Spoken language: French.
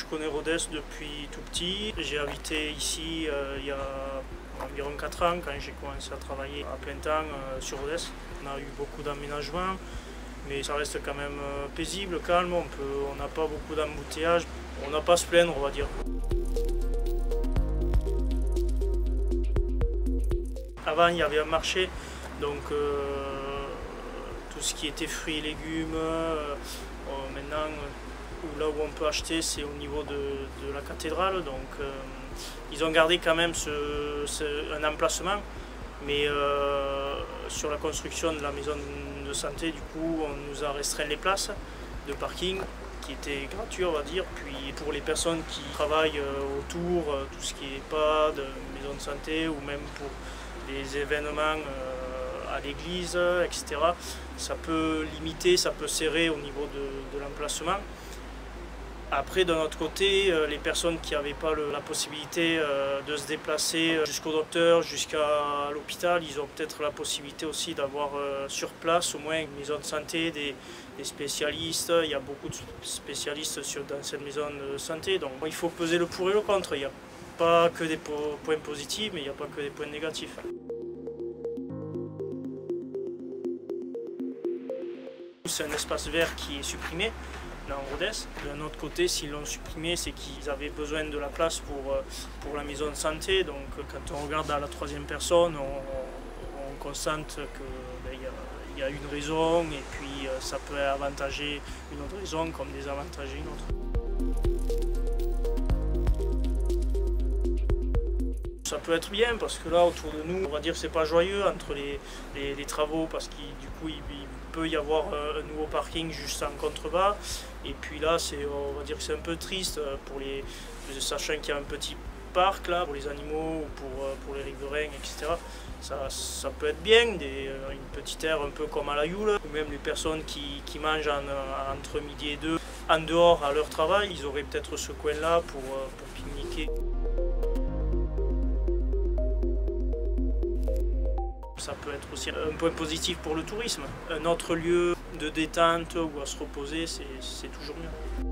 connais Rodez depuis tout petit. J'ai habité ici il y a environ 4 ans quand j'ai commencé à travailler à plein temps sur Rodez. On a eu beaucoup d'aménagements, mais ça reste quand même paisible, calme. On n'a pas beaucoup d'embouteillages. On n'a pas à se plaindre, on va dire. Avant, il y avait un marché, donc tout ce qui était fruits et légumes. Maintenant, là où on peut acheter, c'est au niveau de la cathédrale. Donc, ils ont gardé quand même un emplacement, mais sur la construction de la maison de santé, du coup, on nous a restreint les places de parking qui étaient gratuits, on va dire. Puis pour les personnes qui travaillent autour, tout ce qui est EHPAD, maison de santé, ou même pour des événements à l'église, etc. Ça peut limiter, ça peut serrer au niveau de l'emplacement. Après, d'un autre côté, les personnes qui n'avaient pas la possibilité de se déplacer jusqu'au docteur, jusqu'à l'hôpital, ils ont peut-être la possibilité aussi d'avoir sur place au moins une maison de santé, des spécialistes. Il y a beaucoup de spécialistes dans cette maison de santé, donc il faut peser le pour et le contre. Il n'y a pas que des points positifs, mais il n'y a pas que des points négatifs. C'est un espace vert qui est supprimé dans Rodez. D'un autre côté, s'ils l'ont supprimé, c'est qu'ils avaient besoin de la place pour la maison de santé. Donc quand on regarde à la troisième personne, on constate qu'il y a une raison, et puis ça peut avantager une autre raison comme désavantager une autre. Ça peut être bien parce que là autour de nous, on va dire que c'est pas joyeux entre les travaux, parce qu'il peut y avoir un nouveau parking juste en contrebas, et puis là on va dire que c'est un peu triste sachant qu'il y a un petit parc là pour les animaux ou pour les riverains, etc. Ça peut être bien, une petite aire un peu comme à la Youle, ou même les personnes qui mangent entre midi et 2 en dehors à leur travail, ils auraient peut-être ce coin là pour pique-niquer. Ça peut être aussi un point positif pour le tourisme. Un autre lieu de détente ou à se reposer, c'est toujours mieux.